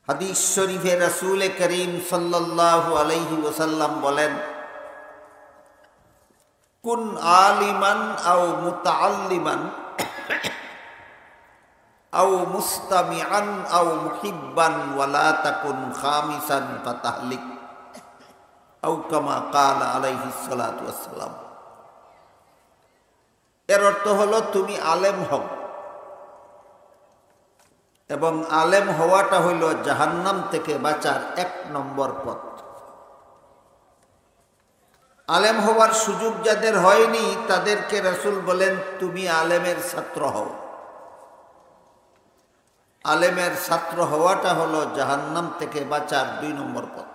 হাদিস শরীফে রাসূল করিম সাল্লাল্লাহু আলাইহি ওয়াসাল্লাম বলেন, কুন আলিমান আও মুতাআল্লিমান আও মুস্তামিআন আও মুহিব্বান ওয়ালা তাকুন খামিসান ফাতাহলিক আও কামা ক্বালা আলাইহিস সালাতু ওয়াসসালাম। এর অর্থ হলো তুমি আলেম হও, এবং আলেম হওয়াটা হইল জাহান্নাম থেকে বাঁচার ১ নম্বর পথ। আলেম হওয়ার সুযোগ যাদের হয়নি তাদেরকে রাসূল বলেন, তুমি আলেমের ছাত্র হও। আলেমের ছাত্র হওয়াটা হলো জাহান্নাম থেকে বাঁচার ২ নম্বর পথ।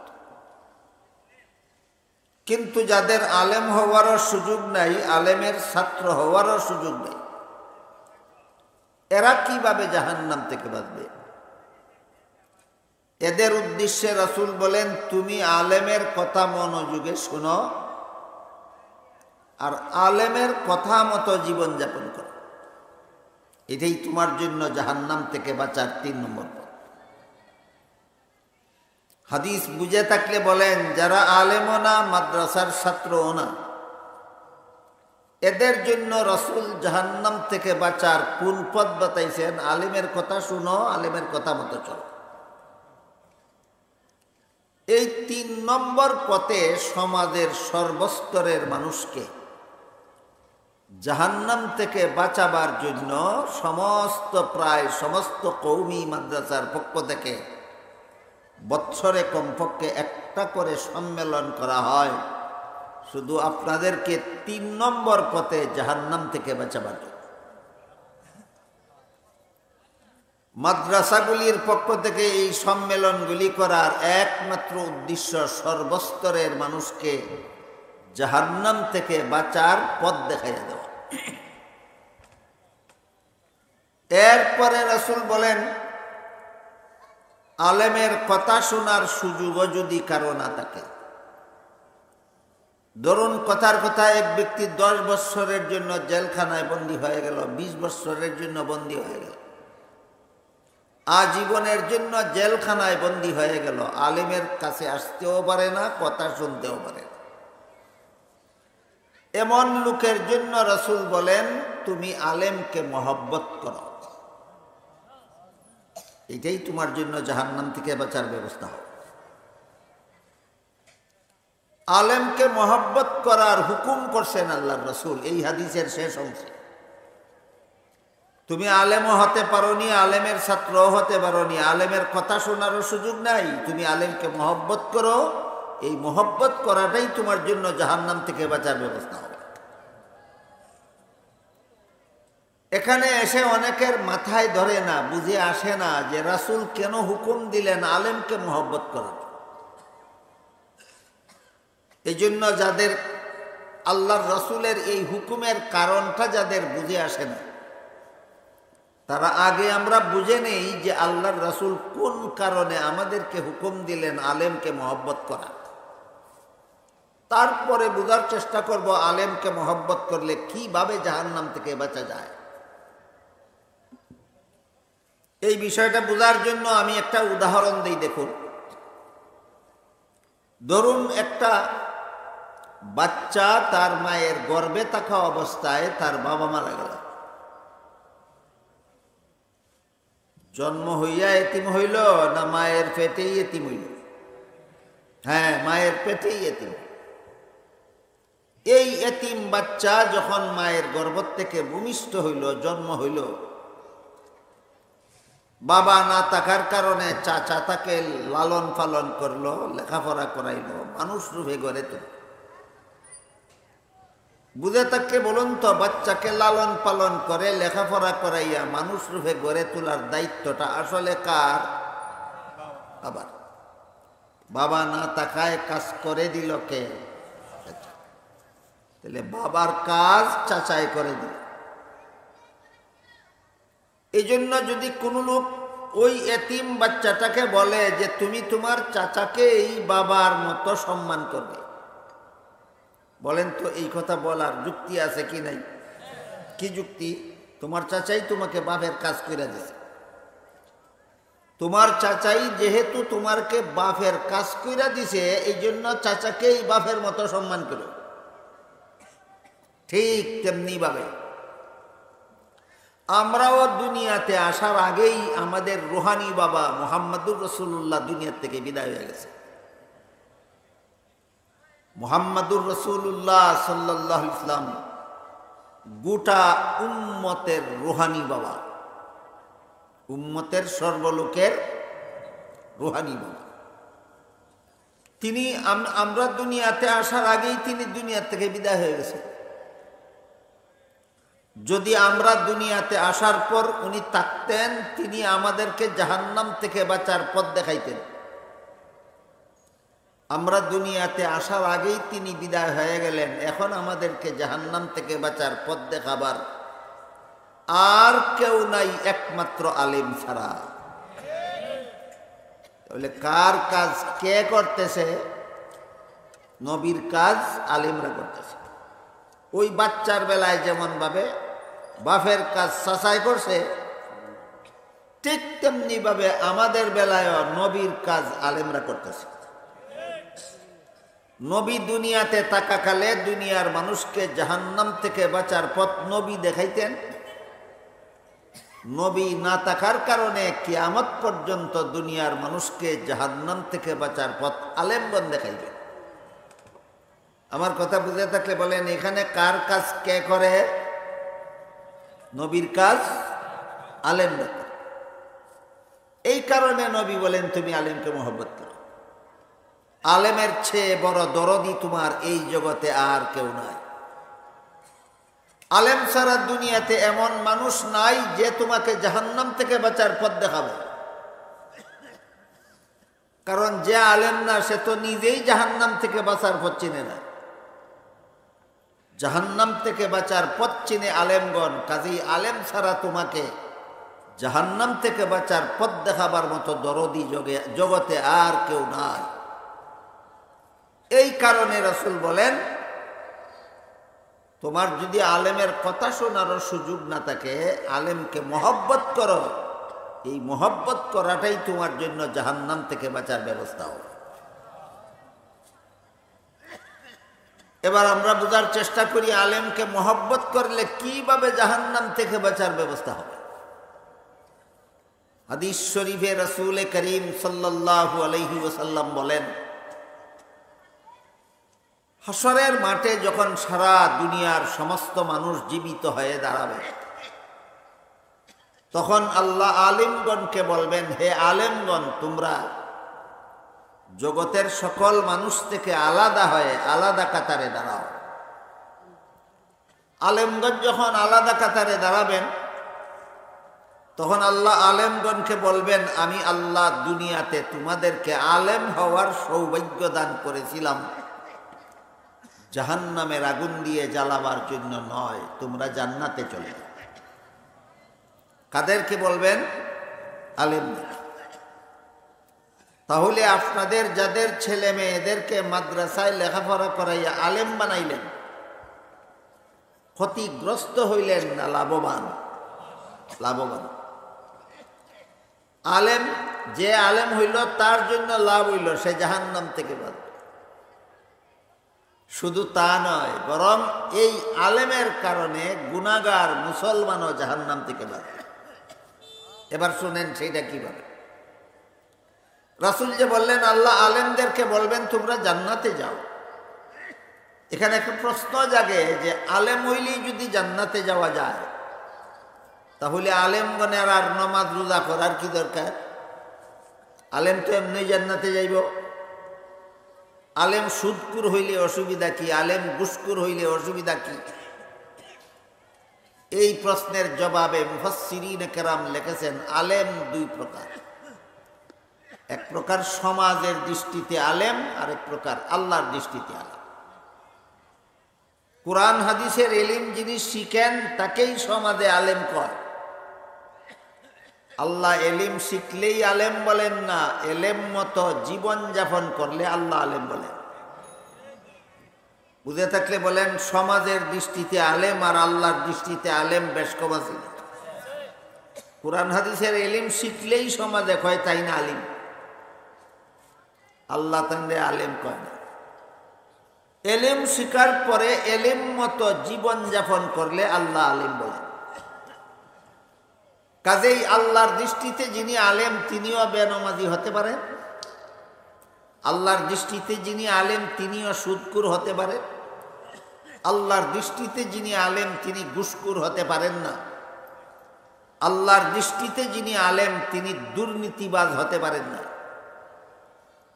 কিন্তু যাদের আলেম হওয়ারও সুযোগ নাই, আলেমের ছাত্র হওয়ারও সুযোগ নেই, এরা কিভাবে জাহান্নাম থেকে বাঁচবে? এদের উদ্দেশ্যে রাসূল বলেন, তুমি আলেমের কথা মনোযোগে শোনো আর আলেমের কথা মতো জীবন যাপন করো। এটাই তোমার জন্য জাহান্নাম থেকে বাঁচার ৩ নম্বর পথ। হাদিস বুঝে থাকলে বলেন, যারা আলেমও না, মাদ্রাসার ছাত্রও না, এদের জন্য রাসূল জাহান্নাম থেকে বাঁচার কোন পথ বাতাইছেন? আলেমের কথা শুনো, আলেমের কথা মতো চলো। এই ৩ নম্বর পথে সমাজের সর্বস্তরের মানুষকে জাহান্নাম থেকে বাঁচাবার জন্য প্রায় সমস্ত কওমি মাদ্রাসার পক্ষ থেকে বৎসরে কমপক্ষে একটা করে সম্মেলন করা হয়, শুধু আপনাদেরকে ৩ নম্বর পথে জাহান্নাম থেকে বাঁচাবার জন্য। মাদ্রাসাগুলির পক্ষ থেকে এই সম্মেলনগুলি করার একমাত্র উদ্দেশ্য সর্বস্তরের মানুষকে জাহান্নাম থেকে বাঁচার পথ দেখাইয়া দেওয়া। এরপরে রাসূল বলেন, আলেমের কথা শোনার সুযোগও যদি কারো না থাকে, ধরুন কথার কথা এক ব্যক্তি 10 বৎসরের জন্য জেলখানায় বন্দী হয়ে গেল, 20 বৎসরের জন্য বন্দী হয়ে গেল, আজীবনের জন্য জেলখানায় বন্দী হয়ে গেল, আলেমের কাছে আসতেও পারে না, কথা শুনতেও পারে না। এমন লোকের জন্য রাসূল বলেন, তুমি আলেমকে মহব্বত করো, এটাই তোমার জন্য জাহান্নাম থেকে বাঁচার ব্যবস্থা হবে। আলেমকে মহব্বত করার হুকুম করছেন আল্লাহর রাসূল এই হাদিসের শেষ অংশে। তুমি আলেমও হতে পারোনি, আলেমের ছাত্রও হতে পারোনি, আলেমের কথা শোনারও সুযোগ নাই, তুমি আলেমকে মহব্বত করো, এই মহব্বত করাটাই তোমার জন্য জাহান্নাম থেকে বাঁচার ব্যবস্থা হবে। এখানে এসে অনেকের মাথায় ধরে না, বুঝে আসে না যে রাসূল কেন হুকুম দিলেন আলেমকে মহব্বত করার। এই জন্য যাদের আল্লাহর রাসূলের এই হুকুমের কারণটা যাদের বুঝে আসে না, তারা আগে আমরা বুঝে নেই যে আল্লাহর রাসূল কোন কারণে আমাদেরকে হুকুম দিলেন আলেমকে মহব্বত করা। তারপরে বোঝার চেষ্টা করব আলেমকে মহব্বত করলে কিভাবে জাহান্নাম থেকে বাঁচা যায়। এই বিষয়টা বোঝার জন্য আমি একটা উদাহরণ দিই। দেখুন, ধরুন একটা বাচ্চা তার মায়ের গর্ভে থাকা অবস্থায় তার বাবা মারা গেল, জন্ম হইয়া এতিম হইল না মায়ের পেটেই এতিম হইল? হ্যাঁ, মায়ের পেটেই এতিম। এই এতিম বাচ্চা যখন মায়ের গর্ভ থেকে ভূমিষ্ঠ হইল, জন্ম হইল, বাবা না থাকার কারণে চাচা তাকে লালন পালন করলো, লেখাপড়া করাইলো, মানুষ রূপে গড়ে তুলল। বুঝে থাকলে বলুন তো, বাচ্চাকে লালন পালন করে লেখাপড়া করাইয়া মানুষ রূপে গড়ে তোলার দায়িত্বটা আসলে কার? বাবার। বাবা না থাকায় কাজ করে দিল কে? তাহলে বাবার কাজ চাচাই করে দিল। এই জন্য যদি কোনো লোক ওই এতিম বাচ্চাটাকে বলে যে তুমি তোমার চাচাকে এই বাবার মতো সম্মান করবে, বলেন তো এই কথা বলার যুক্তি আছে কি নাই? কি যুক্তি? তোমার চাচাই তোমাকে বাপের কাজ করে দিয়েছে, তোমার চাচাই যেহেতু তোমারকে বাপের কাজ কইরা দিছে, এই জন্য চাচাকেই বাপের মতো সম্মান করো। ঠিক তেমনি ভাবে আমরাও দুনিয়াতে আসার আগেই আমাদের রুহানি বাবা মুহাম্মদুর রাসূলুল্লাহ দুনিয়া থেকে বিদায় হয়ে গেছে। মুহাম্মদুর রাসূলুল্লাহ সাল্লাল্লাহু আলাইহি ওয়াসাল্লাম গোটা উম্মতের রুহানি বাবা, উম্মতের সর্বলোকের রুহানি বাবা। তিনি আমরা দুনিয়াতে আসার আগেই তিনি দুনিয়া থেকে বিদায় হয়ে গেছে। যদি আমরা দুনিয়াতে আসার পর উনি থাকতেন, তিনি আমাদেরকে জাহান্নাম থেকে বাঁচার পথ দেখাইতেন। আমরা দুনিয়াতে আসার আগেই তিনি বিদায় হয়ে গেলেন, এখন আমাদেরকে জাহান্নাম থেকে বাঁচার পথ দেখাবার আর কেউ নাই একমাত্র আলেম ছাড়া। তাহলে কার কাজ কে করতেছে? নবীর কাজ আলেমরা করতেছে। ওই বাচ্চার বেলায় যেমন ভাবে বাপের কাজ চাচাই করছে, ঠিক তেমনি ভাবে আমাদের বেলায়ও নবীর কাজ আলেমরা করতেছে। নবী দুনিয়াতে থাকাকালে দুনিয়ার মানুষকে জাহান্নাম থেকে বাঁচার পথ নবী দেখাইতেন। নবী না থাকার কারণে কিয়ামত পর্যন্ত দুনিয়ার মানুষকে জাহান্নাম থেকে বাঁচার পথ আলেমগণ দেখাইবেন। আমার কথা বুঝে থাকলে বলেন, এখানে কার কাজ কে করে? নবীর কাজ আলেমরা করে। এই কারণে নবী বলেন, তুমি আলেমকে মহব্বত করো। আলেমের চেয়ে বড় দরদি তোমার এই জগতে আর কেউ নাই। আলেম ছাড়া দুনিয়াতে এমন মানুষ নাই যে তোমাকে জাহান্নাম থেকে বাঁচার পথ দেখাবে। কারণ যে আলেম না, সে তো নিজেই জাহান্নাম থেকে বাঁচার পথ চিনে না। জাহান্নাম থেকে বাঁচার পথ চিনে আলেমগণ, কাজেই আলেম ছাড়া তোমাকে জাহান্নাম থেকে বাঁচার পথ দেখাবার মতো দরদি জগতে আর কেউ নাই। এই কারণে রাসূল বলেন, তোমার যদি আলেমের কথা শোনারও সুযোগ না থাকে, আলেমকে মহব্বত করো। এই মহব্বত করাটাই তোমার জন্য জাহান্নাম থেকে বাঁচার ব্যবস্থা হবে। এবার আমরা বোঝার চেষ্টা করি, আলেমকে মহব্বত করলে কিভাবে জাহান্নাম থেকে বাঁচার ব্যবস্থা হবে। হাদিস শরীফে রাসূল করিম সাল্লাল্লাহু আলাইহি ওয়াসাল্লাম বলেন, হাসরের মাঠে যখন সারা দুনিয়ার সমস্ত মানুষ জীবিত হয়ে দাঁড়াবে, তখন আল্লাহ আলেমগণকে বলবেন, হে আলেমগণ, তোমরা জগতের সকল মানুষ থেকে আলাদা হয়ে আলাদা কাতারে দাঁড়াও। আলেমগণ যখন আলাদা কাতারে দাঁড়াবেন, তখন আল্লাহ আলেমগণকে বলবেন, আমি আল্লাহ দুনিয়াতে তোমাদেরকে আলেম হওয়ার সৌভাগ্য দান করেছিলাম, জাহান্নামের আগুন দিয়ে জ্বালাবার জন্য নয়, তোমরা জান্নাতে চলে যাও। কাদেরকে বলবেন? আলেমদের। তাহলে আপনাদের যাদের ছেলে মেয়েদেরকে মাদ্রাসায় লেখাপড়া করাইয়া আলেম বানাইলেন, ক্ষতিগ্রস্ত হইলেন না লাভবান? লাভবান। আলেম, যে আলেম হইল তার জন্য লাভ হইল, সে জাহান্নাম থেকে বাঁচবে। শুধু তা নয়, বরং এই আলেমের কারণে গুনাহগার মুসলমানও জাহান্নাম থেকে বাঁচবে। এবার শুনেন সেইটা কিভাবে। রাসূল যে বললেন আল্লাহ আলেমদেরকে বলবেন তোমরা জান্নাতে যাও, এখানে একটা প্রশ্ন জাগে যে আলেম হইলেই যদি জান্নাতে যাওয়া যায়, তাহলে আলেমগণের আর নামাজ রোজা করার কি দরকার? আলেম তো এমনি জান্নাতে যাইব। আলেম সুদকুর হইলে অসুবিধা কি? আলেম ঘুষখোর হইলে অসুবিধা কি? এই প্রশ্নের জবাবে মুফাসসিরিন কেরাম লিখেছেন, আলেম দুই প্রকার। এক প্রকার সমাজের দৃষ্টিতে আলেম, আর এক প্রকার আল্লাহর দৃষ্টিতে আলেম। কুরআন হাদিসের ইলম যিনি শিখেন তাকেই সমাজে আলেম কয়। আল্লাহ এলিম শিখলেই আলেম বলেন না, এলেম মতো জীবন যাপন করলে আল্লাহ আলেম বলেন। বুঝে থাকলে বলেন, সমাজের দৃষ্টিতে আলেম আর আল্লাহর দৃষ্টিতে আলেম বেশ কম আছে। কোরআন হাদিসের এলিম শিখলেই সমাজে কয় তাই না আলিম, আল্লাহ তাহলে আলেম কয় না। এলিম শিকার পরে এলিম মতো জীবন যাপন করলে আল্লাহ আলিম বলেন। কাজেই আল্লাহর দৃষ্টিতে যিনি আলেম তিনিও বেনামাজি হতে পারেন, আল্লাহর দৃষ্টিতে যিনি আলেম তিনিও সুদখোর হতে পারেন, আল্লাহর দৃষ্টিতে যিনি আলেম তিনি ঘুষখোর হতে পারেন না, আল্লাহর দৃষ্টিতে যিনি আলেম তিনি দুর্নীতিবাজ হতে পারেন না,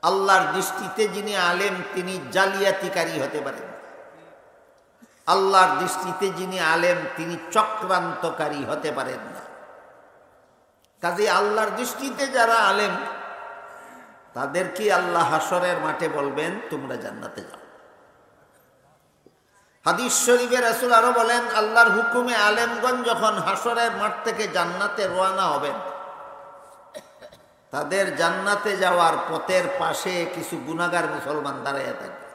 আল্লাহর দৃষ্টিতে যিনি আলেম তিনি জালিয়াতিকারী হতে পারেন, আল্লাহর দৃষ্টিতে যিনি আলেম তিনি চক্রান্তকারী হতে পারেন না। কাজে আল্লাহর দৃষ্টিতে যারা আলেম তাদেরকে আল্লাহ হাসরের মাঠে বলবেন তোমরা জান্নাতে যাও। হাদিস শরীফে রাসূল আরো বলেন, আল্লাহর হুকুমে আলেমগণ যখন হাসরের মাঠ থেকে জান্নাতে রওনা হবেন, তাদের জান্নাতে যাওয়ার পথের পাশে কিছু গুনাহগার মুসলমান দাঁড়াইয়া থাকবে।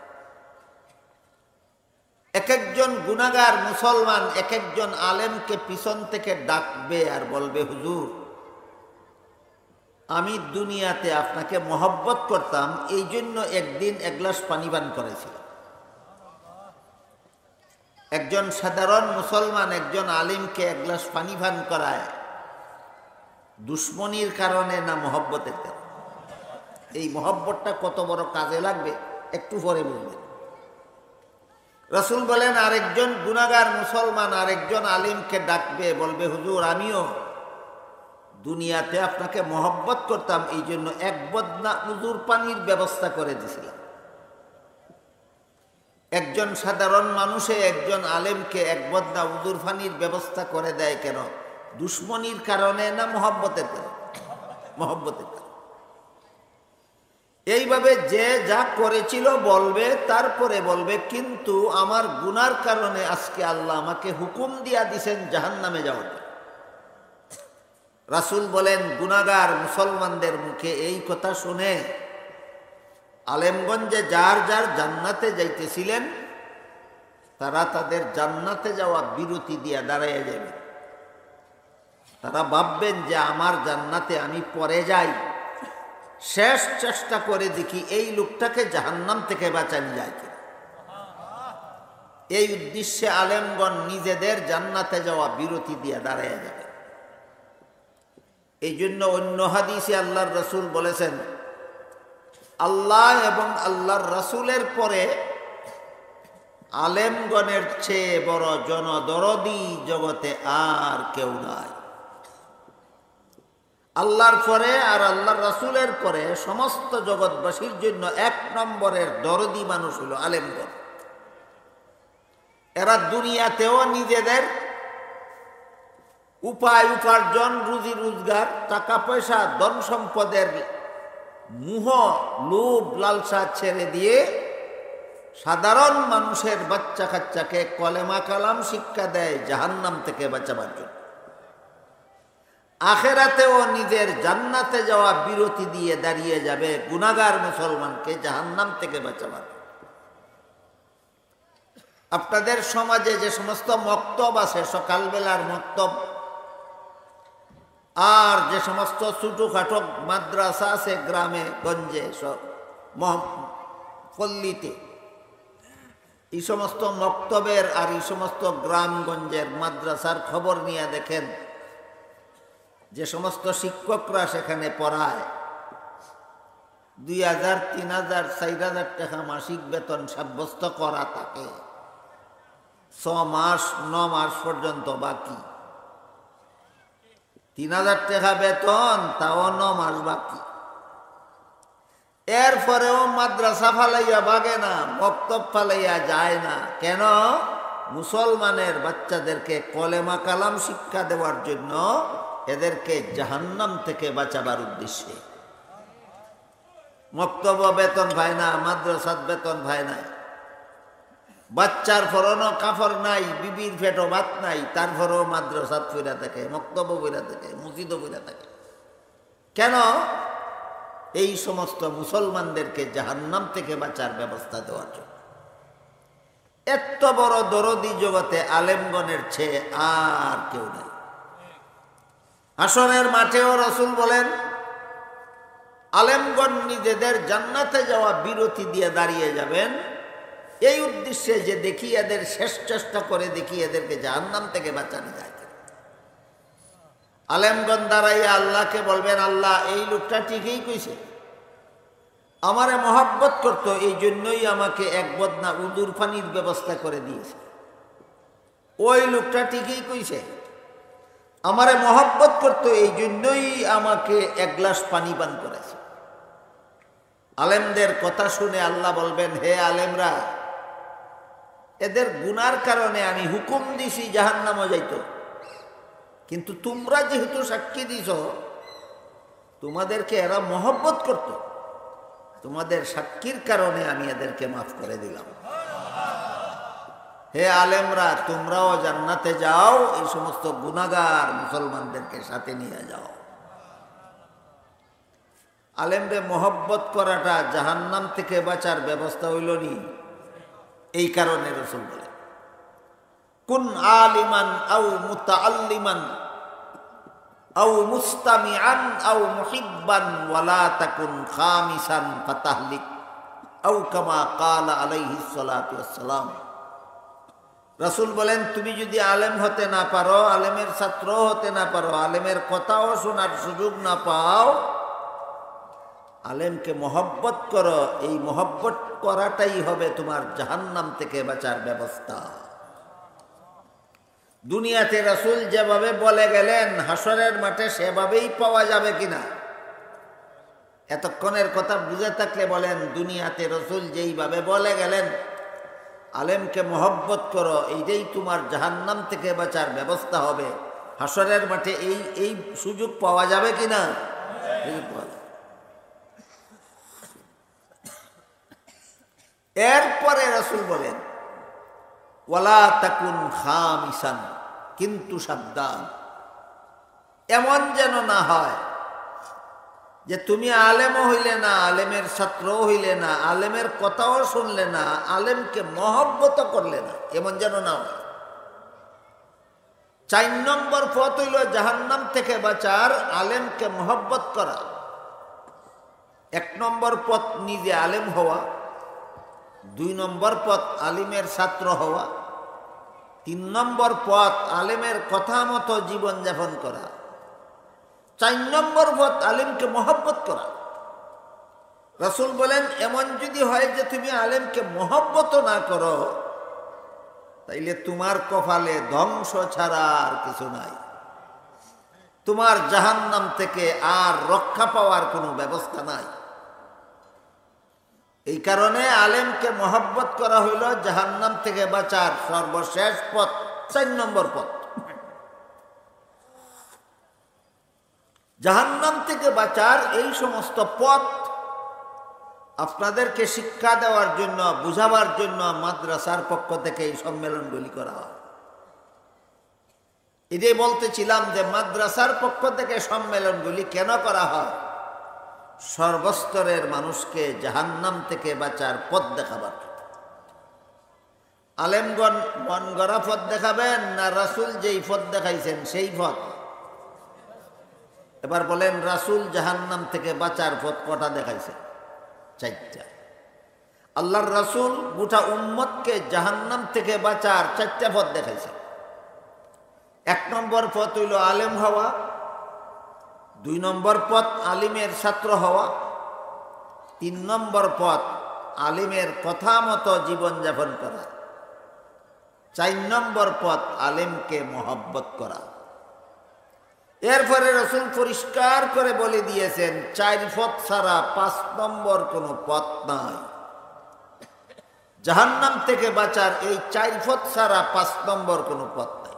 এক একজন গুনাহগার মুসলমান এক একজন আলেমকে পিছন থেকে ডাকবে আর বলবে, হুজুর আমি দুনিয়াতে আপনাকে মহব্বত করতাম, এই জন্য একদিন এক গ্লাস পানি পান করেছিলাম। একজন সাধারণ মুসলমান একজন আলিমকে এক গ্লাস পানি পান করায় দুশ্মনির কারণে না মহব্বতের কারণে? এই মহব্বতটা কত বড় কাজে লাগবে একটু পরে বুঝবেন। রাসূল বলেন, আরেকজন গুনাহগার মুসলমান আরেকজন আলিমকে ডাকবে, বলবে, হুজুর আমিও দুনিয়াতে আপনাকে মহব্বত করতাম, এই জন্য এক বদনা উজুর পানির ব্যবস্থা করে দিয়েছিলাম। একজন সাধারণ মানুষে একজন আলেমকে এক বদনা উজুর পানির ব্যবস্থা করে দেয় কেন? দুশ্মনির কারণে না মহব্বতের কারণে? মহব্বতের কারণে। এইভাবে যে যা করেছিল বলবে, তারপরে বলবে, কিন্তু আমার গুনার কারণে আজকে আল্লাহ আমাকে হুকুম দিয়া দিছেন জাহান্নামে যাওয়ার। রাসূল বলেন, গুনাহগার মুসলমানদের মুখে এই কথা শুনে আলেমগঞ্জে যার যার জান্নাতে যাইতেছিলেন তারা তাদের জান্নাতে যাওয়া বিরতি দিয়া দাঁড়াইয়া যাবে। তারা ভাববেন যে আমার জান্নাতে আমি পরে যাই, শেষ চেষ্টা করে দেখি এই লোকটাকে জাহান্নাম থেকে বাঁচানো যায় কিনা। এই উদ্দেশ্যে আলেমগণ নিজেদের জান্নাতে যাওয়া বিরতি দিয়া দাঁড়াইয়া যাবে। এই জন্য অন্য হাদিসে আল্লাহর রাসূল বলেছেন, আল্লাহ এবং আল্লাহর রাসূলের পরে আলেমগণের চেয়ে বড় জনদরদি জগতে আর কেউ নাই। আল্লাহর পরে আর আল্লাহর রাসূলের পরে সমস্ত জগৎবাসীর জন্য এক নম্বরের দরদি মানুষ হলো আলেমগণ। এরা দুনিয়াতেও নিজেদের উপায় উপার্জন, রুজি রোজগার, টাকা পয়সা, ধন সম্পদের মোহ, লোভ, লালসা ছেড়ে দিয়ে সাধারণ মানুষের বাচ্চা কাচ্চাকে কলেমা কালাম শিক্ষা দেয় জাহান্নাম থেকে বাঁচাবার জন্য। আখেরাতেও নিজের জান্নাতে যাওয়া বিরতি দিয়ে দাঁড়িয়ে যাবে গুনাহগার মুসলমানকে জাহান্নাম থেকে বাঁচাবার। আপনাদের সমাজে যে সমস্ত মক্তব আছে, সকালবেলার মক্তব, আর যে সমস্ত ছোটখাটো মাদ্রাসা আছে গ্রামে গঞ্জে, সব পল্লীতে, এই সমস্ত মক্তবের আর এই সমস্ত গ্রামগঞ্জের মাদ্রাসার খবর নিয়ে দেখেন, যে সমস্ত শিক্ষকরা সেখানে পড়ায় 2000, 3000, 4000 টাকা মাসিক বেতন সাব্যস্ত করা থাকে, 6 মাস 9 মাস পর্যন্ত বাকি। 3000 টাকা বেতন, তাও 9 মাস বাকি। এরপরেও মাদ্রাসা ফালাইয়া ভাগে না, মক্তব ফালাইয়া যায় না। কেন? মুসলমানের বাচ্চাদেরকে কলেমা কালাম শিক্ষা দেওয়ার জন্য, এদেরকে জাহান্নাম থেকে বাঁচাবার উদ্দেশ্যে। মক্তব বেতন পায় না, মাদ্রাসাত বেতন পায় না, বাচ্চার ফরনো কাপড় নাই, বিবির পেটও ভাত নাই, তারপরেও মাদ্রাসাত ফিরা থাকে, মক্তব ফিরা থাকে, মসজিদও ফিরা থাকে। কেন? এই সমস্ত মুসলমানদেরকে জাহান্নাম থেকে বাঁচার ব্যবস্থা দেওয়ার জন্য। এত বড় দরদি জগতে আলেমগণের চেয়ে আর কেউ নেই। হাসরের মাঠেও রাসূল বলেন, আলেমগণ নিজেদের জান্নাতে যাওয়া বিরতি দিয়ে দাঁড়িয়ে যাবেন এই উদ্দেশ্যে যে দেখি এদের শেষ চেষ্টা করে দেখি এদেরকে জাহান্নাম থেকে বাঁচানো যায়। আলেমগণ দাঁড়াইয়া আল্লাহকে বলবেন, আল্লাহ এই লোকটা ঠিকই কইছে, আমারে মহব্বত করত, এই জন্যই আমাকে এক বদনা উদুর পানির ব্যবস্থা করে দিয়েছে। ওই লোকটা ঠিকই কইছে, আমারে মহব্বত করত, এই জন্যই আমাকে এক গ্লাস পানি পান করেছে। আলেমদের কথা শুনে আল্লাহ বলবেন, হে আলেমরা, এদের গুনার কারণে আমি হুকুম দিছি জাহান্নামে যাইতো, কিন্তু তোমরা যেহেতু সাক্ষী দিছ তোমাদেরকে এরা মহব্বত করত, তোমাদের সাক্ষীর কারণে আমি এদেরকে মাফ করে দিলাম। হে আলেমরা, তোমরাও জান্নাতে যাও, এই সমস্ত গুনাহগার মুসলমানদেরকে সাথে নিয়ে যাও। আলেমরে মহব্বত করাটা জাহান্নাম থেকে বাঁচার ব্যবস্থা হইল নি। এই কারণে রাসূল বলে, কুন আলিমান আও মুতাআল্লিমান আও মুস্তামিআন আও মুহিব্বান ওয়ালা তাকুন খামিসান ফাতাহলিক আও কামা ক্বালা আলাইহিস সালাতু ওয়াসসালাম। রাসূল বলেন, তুমি যদি আলেম হতে না পারো, আলেমের ছাত্র হতে না পারো, আলেমের কথাও শোনার সুযোগ না পাও, আলেমকে মহব্বত করো, এই মহব্বত করাটাই হবে তোমার জাহান্নাম থেকে বাঁচার ব্যবস্থা। দুনিয়াতে রাসূল যেভাবে বলে গেলেন হাসরের মাঠে সেভাবেই পাওয়া যাবে কিনা? এতক্ষণের কথা বুঝে থাকলে বলেন, দুনিয়াতে রাসূল যেইভাবে বলে গেলেন আলেমকে মহব্বত করো, এইটাই তোমার জাহান্নাম থেকে বাঁচার ব্যবস্থা হবে, হাসরের মাঠে এই সুযোগ পাওয়া যাবে কিনা? এরপরে রাসূল বলেন, ওয়ালা তাকুন খামিসান, কিন্তু সাবধান, এমন যেন না হয় যে তুমি আলেমও হইলে না, আলেমের ছাত্রও হইলে না, আলেমের কথাও শুনলে না, আলেমকে মহব্বত করলে না, এমন যেন না হয়। 4 নম্বর পথ হইল জাহান্নাম থেকে বাঁচার আলেমকে মহব্বত করা। 1 নম্বর পথ নিজে আলেম হওয়া, 2 নম্বর পথ আলিমের ছাত্র হওয়া, 3 নম্বর পথ আলেমের কথা মতো জীবনযাপন করা, 4 নম্বর পথ আলেমকে মহব্বত করা। রাসূল বলেন, এমন যদি হয় যে তুমি আলেমকে মহব্বত না করো, তাইলে তোমার কপালে ধ্বংস ছাড়া আর কিছু নাই, তোমার জাহান্নাম থেকে আর রক্ষা পাওয়ার কোনো ব্যবস্থা নাই। এই কারণে আলেমকে মহব্বত করা হইল জাহান্নাম থেকে বাঁচার সর্বশেষ পথ, 4 নম্বর পথ। জাহান্নাম থেকে বাঁচার এই সমস্ত পথ আপনাদেরকে শিক্ষা দেওয়ার জন্য, বুঝাবার জন্য মাদ্রাসার পক্ষ থেকে এই সম্মেলনগুলি করা হয়। এটাই বলতেছিলাম যে মাদ্রাসার পক্ষ থেকে সম্মেলনগুলি কেন করা হয়? সর্বস্তরের মানুষকে জাহান্নাম থেকে বাঁচার পথ দেখাবার। আলেমগণ মন গড়া পথ দেখাবেন না রাসূল যেই পথ দেখাইছেন সেই পথ? এবার বলেন, রাসূল জাহান্নাম থেকে বাঁচার পথ কটা দেখাইছে? 4টা। আল্লাহর রাসূল গোটা উম্মতকে জাহান্নাম থেকে বাঁচার 4টা পথ দেখাইছে। 1 নম্বর পথ হইল আলেম হওয়া, 2 নম্বর পথ আলিমের ছাত্র হওয়া, 3 নম্বর পথ আলিমের কথা মতো জীবনযাপন করা, 4 নম্বর পথ আলেমকে মহব্বত করা। এরপরে রাসূল পরিষ্কার করে বলে দিয়েছেন, 4 পথ ছাড়া 5 নম্বর কোনো পথ নাই। জাহান্নাম থেকে বাঁচার এই 4 পথ ছাড়া 5 নম্বর কোনো পথ নাই।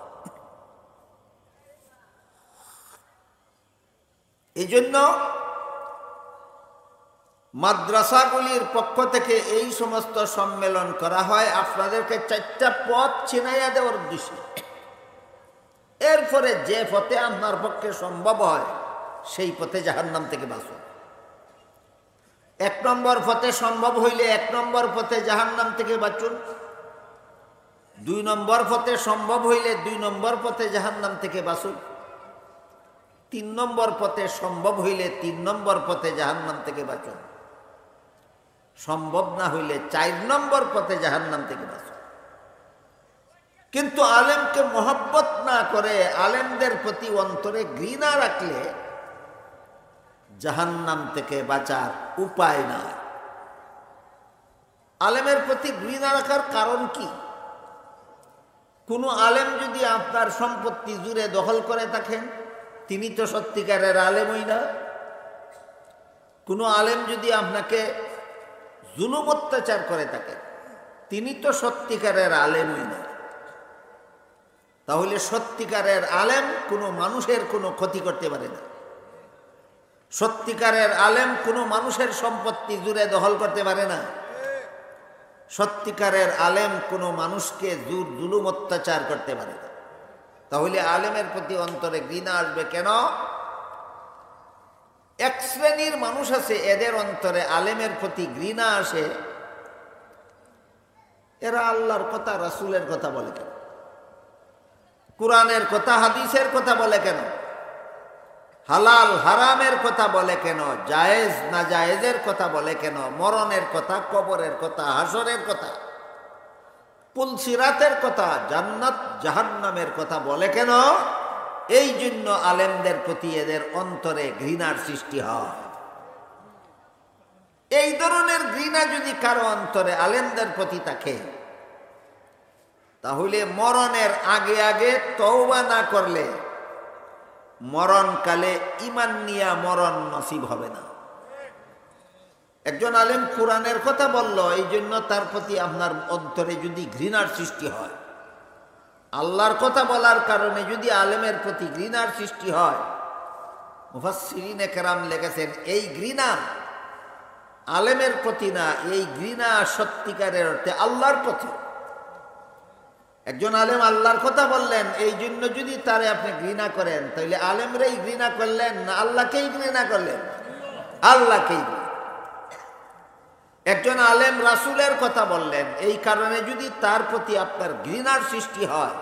এই জন্য মাদ্রাসাগুলির পক্ষ থেকে এই সমস্ত সম্মেলন করা হয় আপনাদেরকে 4টা পথ চিনাইয়া দেওয়ার উদ্দেশ্যে। এরপরে যে পথে আপনার পক্ষে সম্ভব হয় সেই পথে জাহান্নাম থেকে বাঁচুন। 1 নম্বর পথে সম্ভব হইলে 1 নম্বর পথে জাহান্নাম থেকে বাঁচুন, 2 নম্বর পথে সম্ভব হইলে 2 নম্বর পথে জাহান্নাম থেকে বাঁচুন, 3 নম্বর পথে সম্ভব হইলে 3 নম্বর পথে জাহান্নাম থেকে বাঁচো, সম্ভব না হইলে 4 নম্বর পথে জাহান্নাম থেকে বাঁচো। কিন্তু আলেমকে মহব্বত না করে আলেমদের প্রতি অন্তরে ঘৃণা রাখলে জাহান্নাম থেকে বাঁচার উপায় নাই। আলেমের প্রতি ঘৃণা রাখার কারণ কি? কোনো আলেম যদি আপনার সম্পত্তি জুড়ে দখল করে থাকেন, তিনি তো সত্যিকারের আলেমই না। কোনো আলেম যদি আপনাকে জুলুম অত্যাচার করে থাকেন, তিনি তো সত্যিকারের আলেমই না। তাহলে সত্যিকারের আলেম কোনো মানুষের কোনো ক্ষতি করতে পারে না। সত্যিকারের আলেম কোনো মানুষের সম্পত্তি জুড়ে দখল করতে পারে না। সত্যিকারের আলেম কোনো মানুষকে জুলুম অত্যাচার করতে পারে না। তাহলে আলেমের প্রতি অন্তরে ঘৃণা আসবে কেন? এক শ্রেণীর মানুষ আছে, এদের অন্তরে আলেমের প্রতি ঘৃণা আসে। এরা আল্লাহর কথা রাসূলের কথা বলে কেন? কুরআনের কথা হাদিসের কথা বলে কেন? হালাল হারামের কথা বলে কেন? জায়েজ না জায়েজের কথা বলে কেন? মরণের কথা, কবরের কথা, হাসরের কথা, পুলসিরাতের কথা, জান্নাত জাহান্নামের কথা বলে কেন? এই জন্য আলেমদের প্রতি এদের অন্তরে ঘৃণার সৃষ্টি হয়। এই ধরনের ঘৃণা যদি কারো অন্তরে আলেমদের প্রতি থাকে, তাহলে মরণের আগে আগে তওবা না করলে মরণকালে ঈমান নিয়া মরণ নসিব হবে না। একজন আলেম কোরআনের কথা বলল, এই জন্য তার প্রতি আপনার অন্তরে যদি ঘৃণার সৃষ্টি হয়, আল্লাহর কথা বলার কারণে যদি আলেমের প্রতি ঘৃণার সৃষ্টি হয়, মুফাসসিরিনে কেরাম লিখেছেন এই ঘৃণা আলেমের প্রতি না, এই ঘৃণা সত্যিকারের অর্থে আল্লাহর প্রতি। একজন আলেম আল্লাহর কথা বললেন, এই জন্য যদি তারে আপনি ঘৃণা করেন, তাহলে আলেমরাই ঘৃণা করলেন না আল্লাহকেই ঘৃণা করলেন? আল্লাহকেই। একজন আলেম রাসূলের কথা বললেন, এই কারণে যদি তার প্রতি আপনার ঘৃণার সৃষ্টি হয়,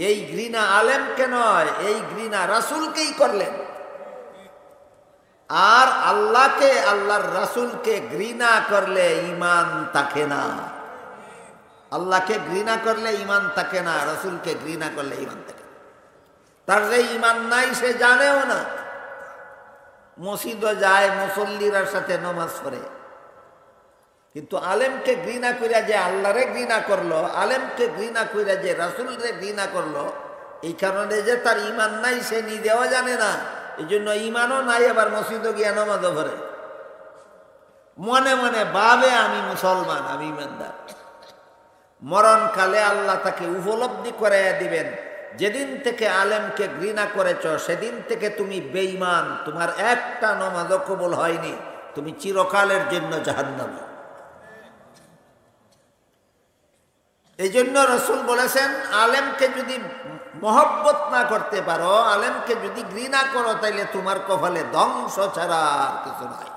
এই ঘৃণা আলেমকে নয়, এই ঘৃণা রাসূলকেই করলেন। আর আল্লাহকে, আল্লাহর রাসূলকে ঘৃণা করলে ঈমান থাকে না। আল্লাহকে ঘৃণা করলে ঈমান থাকে না, রাসূলকে ঘৃণা করলে ঈমান থাকে। তার যে ঈমান নাই সে জানেও না। মসজিদে যায়, মুসল্লির সাথে নামাজ পড়ে, কিন্তু আলেমকে ঘৃণা কইরা যে আল্লাহরে ঘৃণা করলো, আলেমকে ঘৃণা কইরা যে রাসূলরে ঘৃণা করলো, এই কারণে যে তার ঈমান নাই সে নিজেও জানে না। এই জন্য ঈমানও নাই, আবার মসজিদে গিয়া নামাজও পড়ে, মনে মনে ভাবে আমি মুসলমান, আমি ঈমানদার। মরণকালে আল্লাহ তাকে উপলব্ধি করাইয়া দিবেন, যেদিন থেকে আলেমকে ঘৃণা করেছ সেদিন থেকে তুমি বেঈমান, তোমার একটা নামাজও কবুল হয়নি, তুমি চিরকালের জন্য জাহান্নামী। এই জন্য রাসূল বলেছেন, আলেমকে যদি মহব্বত না করতে পারো, আলেমকে যদি ঘৃণা করো, তাইলে তোমার কপালে ধ্বংস ছাড়া আর কিছু নাই।